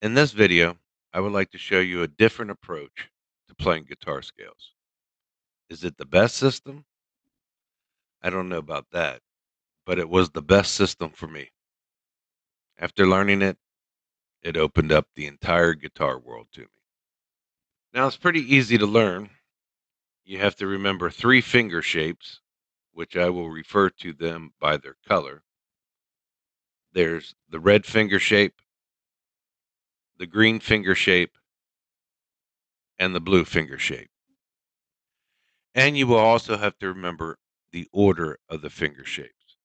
In this video, I would like to show you a different approach to playing guitar scales. Is it the best system? I don't know about that, but it was the best system for me. After learning it, it opened up the entire guitar world to me. Now, it's pretty easy to learn. You have to remember three finger shapes, which I will refer to them by their color. There's the red finger shape, the green finger shape, and the blue finger shape. And you will also have to remember the order of the finger shapes.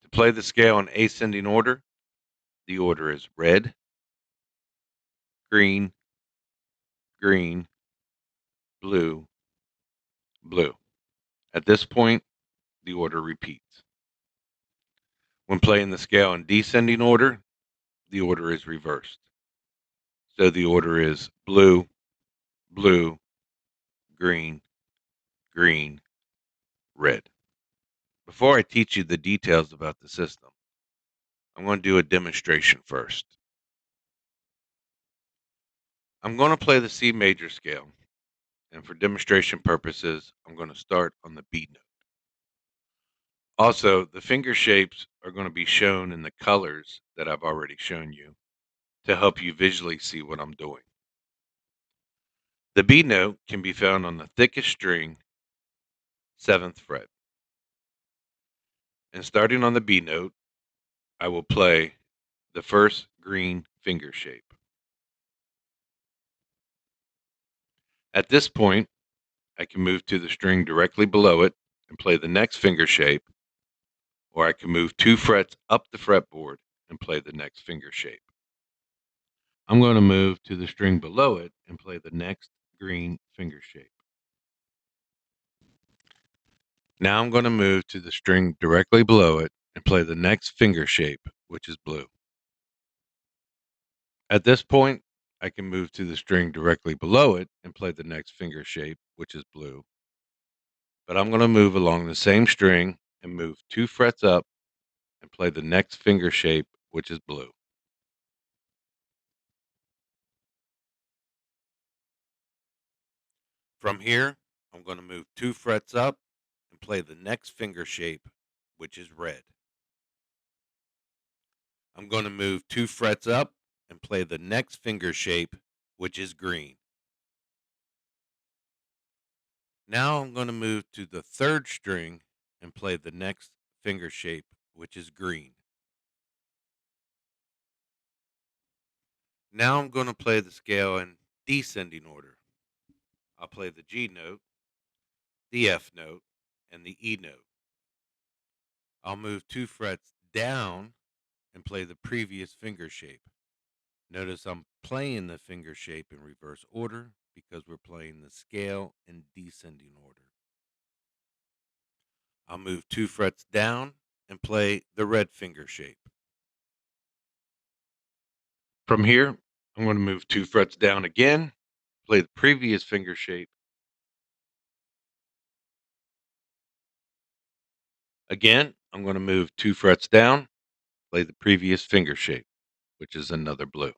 To play the scale in ascending order, the order is red, green, green, blue, blue. At this point, the order repeats. When playing the scale in descending order, the order is reversed. So the order is blue, blue, green, green, red. Before I teach you the details about the system, I'm going to do a demonstration first. I'm going to play the C major scale, and for demonstration purposes, I'm going to start on the B note. Also, the finger shapes are going to be shown in the colors that I've already shown you to help you visually see what I'm doing. The B note can be found on the thickest string, 7th fret. And starting on the B note, I will play the first green finger shape. At this point, I can move to the string directly below it and play the next finger shape, or I can move 2 frets up the fretboard and play the next finger shape. I'm going to move to the string below it and play the next green finger shape. Now I'm going to move to the string directly below it and play the next finger shape, which is blue. At this point, I can move to the string directly below it and play the next finger shape, which is blue. But I'm going to move along the same string and move 2 frets up and play the next finger shape, which is blue. From here, I'm going to move 2 frets up and play the next finger shape, which is red. I'm going to move 2 frets up and play the next finger shape, which is green. Now I'm going to move to the 3rd string and play the next finger shape, which is green. Now I'm going to play the scale in descending order. I'll play the G note, the F note, and the E note. I'll move 2 frets down and play the previous finger shape. Notice I'm playing the finger shape in reverse order because we're playing the scale in descending order. I'll move 2 frets down and play the red finger shape. From here, I'm going to move 2 frets down again, play the previous finger shape. Again, I'm going to move 2 frets down, play the previous finger shape, which is another blue.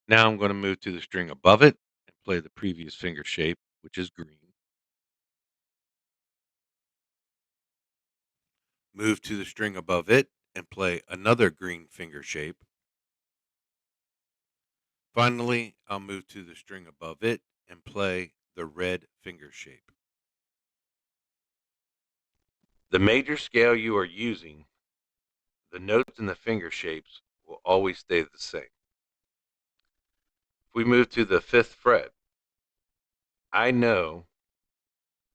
Now I'm going to move to the string above it and play the previous finger shape, which is green. Move to the string above it and play another green finger shape. Finally, I'll move to the string above it and play the red finger shape. The major scale you are using, the notes and the finger shapes will always stay the same. If we move to the 5th fret, I know,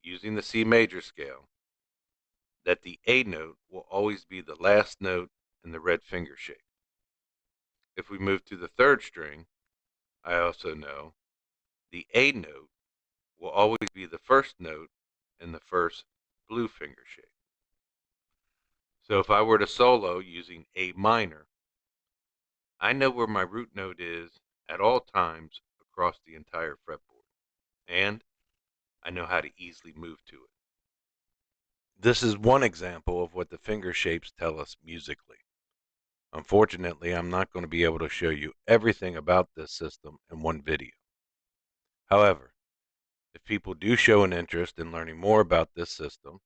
using the C major scale, that the A note will always be the last note in the red finger shape. If we move to the 3rd string, I also know the A note will always be the first note in the first blue finger shape. So if I were to solo using A minor, I know where my root note is at all times across the entire fretboard, and I know how to easily move to it. This is one example of what the finger shapes tell us musically. Unfortunately, I'm not going to be able to show you everything about this system in one video. However, if people do show an interest in learning more about this system,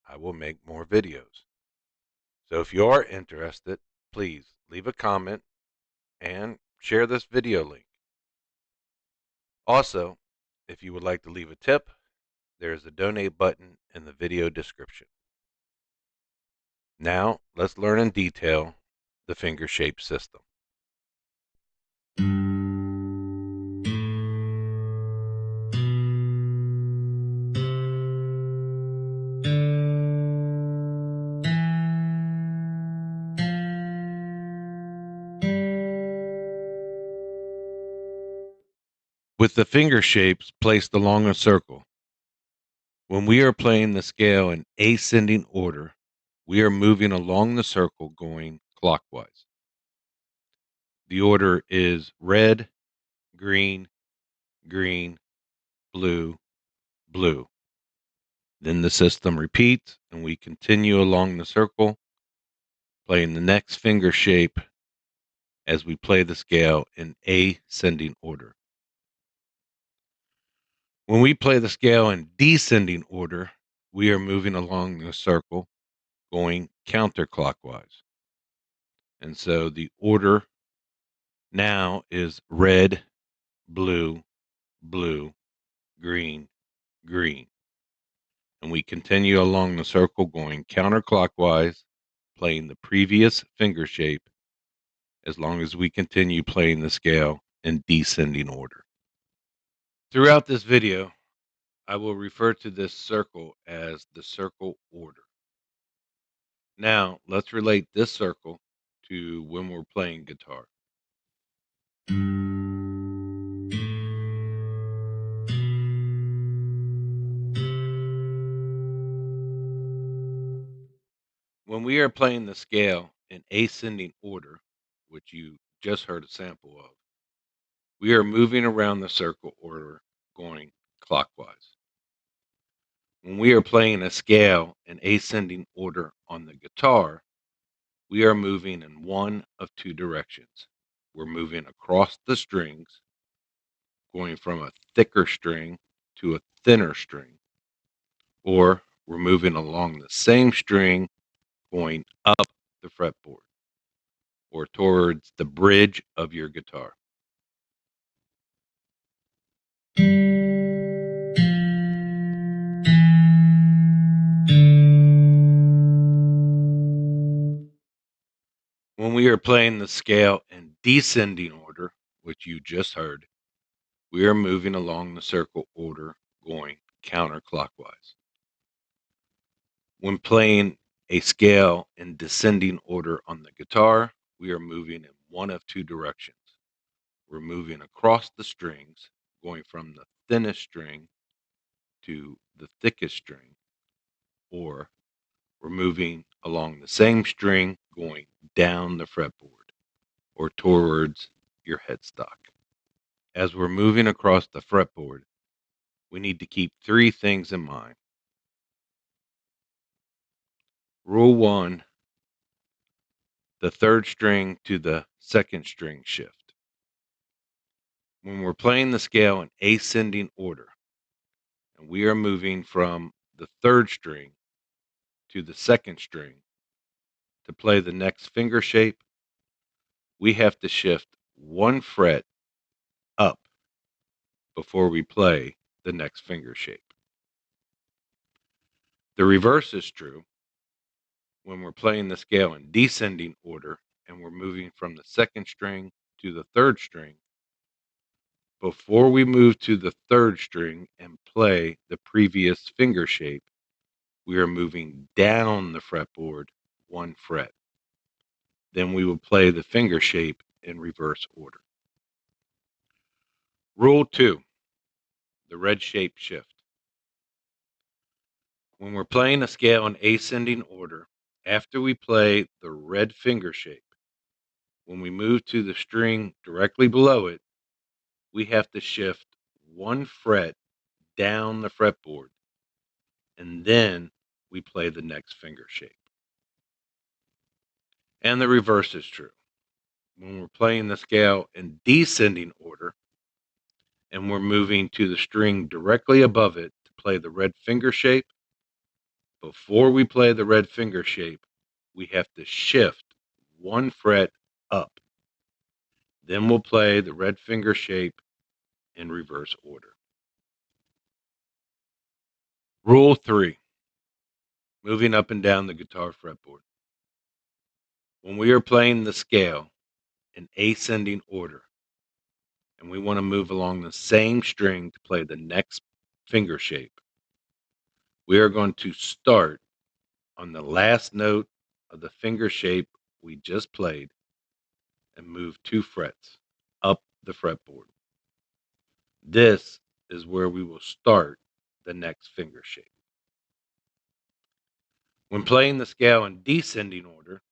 I will make more videos. So if you are interested, please leave a comment and share this video link. Also, if you would like to leave a tip, there is a donate button in the video description. Now, let's learn in detail the finger-shaped system. With the finger shapes placed along a circle, when we are playing the scale in ascending order, we are moving along the circle going clockwise. The order is red, green, green, blue, blue. Then the system repeats and we continue along the circle, playing the next finger shape as we play the scale in ascending order. When we play the scale in descending order, we are moving along the circle going counterclockwise. And so the order now is red, blue, blue, green, green. And we continue along the circle going counterclockwise, playing the previous finger shape as long as we continue playing the scale in descending order. Throughout this video, I will refer to this circle as the circle order. Now, let's relate this circle to when we're playing guitar. When we are playing the scale in ascending order, which you just heard a sample of, we are moving around the circle order going clockwise. When we are playing a scale in ascending order on the guitar, we are moving in one of two directions. We're moving across the strings, going from a thicker string to a thinner string, or we're moving along the same string, going up the fretboard or towards the bridge of your guitar. When we are playing the scale in descending order, which you just heard, we are moving along the circle order going counterclockwise. When playing a scale in descending order on the guitar, we are moving in one of two directions. We're moving across the strings, going from the thinnest string to the thickest string, or we're moving along the same string, going down the fretboard or towards your headstock. As we're moving across the fretboard, we need to keep three things in mind. Rule one, the third string to the second string shift. When we're playing the scale in ascending order, and we are moving from the third string to the second string to play the next finger shape, we have to shift one fret up before we play the next finger shape. The reverse is true when we're playing the scale in descending order and we're moving from the second string to the third string. Before we move to the third string and play the previous finger shape, we are moving down the fretboard one fret. Then we will play the finger shape in reverse order. Rule 2, the red shape shift. When we're playing a scale in ascending order, after we play the red finger shape, when we move to the string directly below it, we have to shift one fret down the fretboard, and then we play the next finger shape. And the reverse is true. When we're playing the scale in descending order and we're moving to the string directly above it to play the red finger shape, before we play the red finger shape, we have to shift one fret up. Then we'll play the red finger shape in reverse order. Rule 3, moving up and down the guitar fretboard. When we are playing the scale in ascending order and we want to move along the same string to play the next finger shape, we are going to start on the last note of the finger shape we just played and move 2 frets up the fretboard. This is where we will start the next finger shape. When playing the scale in descending order,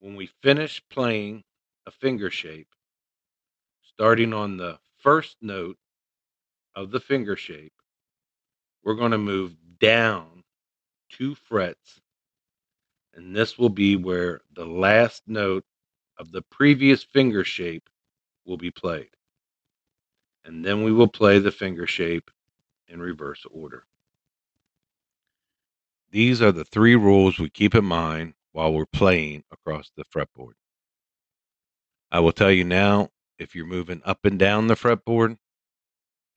when we finish playing a finger shape, starting on the first note of the finger shape, we're going to move down 2 frets, and this will be where the last note of the previous finger shape will be played. And then we will play the finger shape in reverse order. These are the 3 rules we keep in mind while we're playing across the fretboard. I will tell you now, if you're moving up and down the fretboard,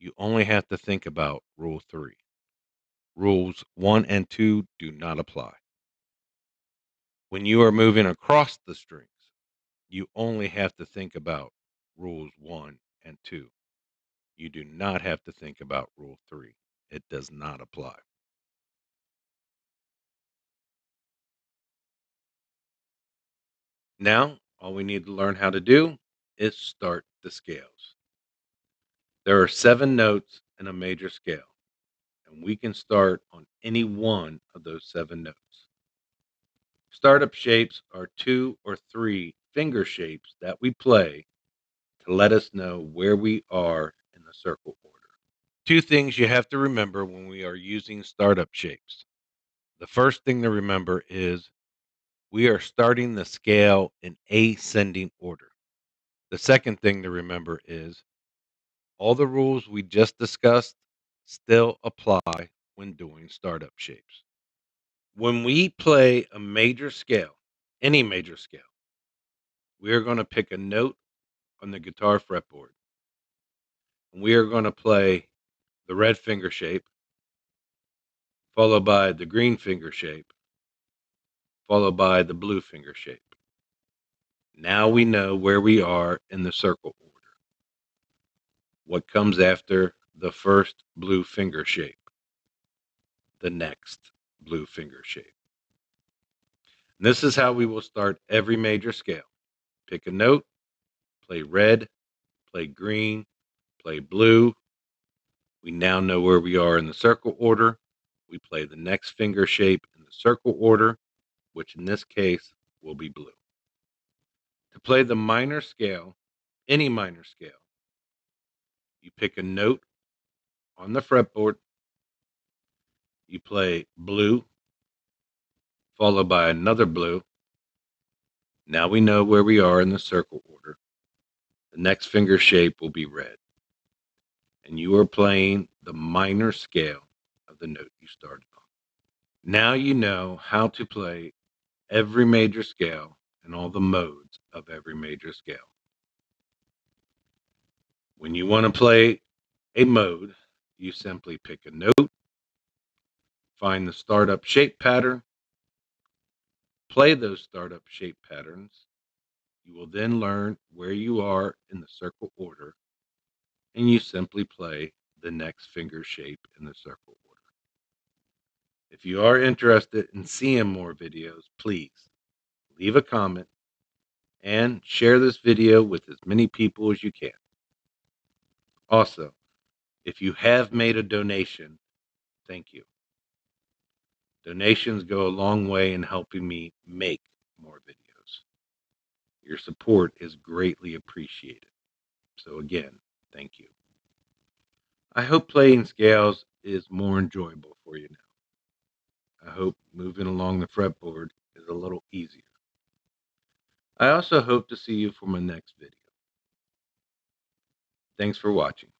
you only have to think about rule 3. Rules 1 and 2 do not apply. When you are moving across the strings, you only have to think about rules 1 and 2. You do not have to think about rule 3. It does not apply. Now, all we need to learn how to do is start the scales. There are 7 notes in a major scale, and we can start on any one of those 7 notes. Startup shapes are 2 or 3 finger shapes that we play to let us know where we are in the circle order. 2 things you have to remember when we are using startup shapes. The first thing to remember is we are starting the scale in ascending order. The second thing to remember is all the rules we just discussed still apply when doing startup shapes. When we play a major scale, any major scale, we are going to pick a note on the guitar fretboard. And we are going to play the red finger shape, followed by the green finger shape, followed by the blue finger shape. Now we know where we are in the circle order. What comes after the first blue finger shape? The next blue finger shape. And this is how we will start every major scale. Pick a note, play red, play green, play blue. We now know where we are in the circle order. We play the next finger shape in the circle order, which in this case will be blue. To play the minor scale, any minor scale, you pick a note on the fretboard, you play blue, followed by another blue. Now we know where we are in the circle order. The next finger shape will be red. And you are playing the minor scale of the note you started on. Now you know how to play every major scale and all the modes of every major scale. When you want to play a mode, you simply pick a note, find the startup shape pattern, play those startup shape patterns. You will then learn where you are in the circle order, and you simply play the next finger shape in the circle order. If you are interested in seeing more videos, please leave a comment and share this video with as many people as you can. Also, if you have made a donation, thank you. Donations go a long way in helping me make more videos. Your support is greatly appreciated. So again, thank you. I hope playing scales is more enjoyable for you now. I hope moving along the fretboard is a little easier. I also hope to see you for my next video. Thanks for watching.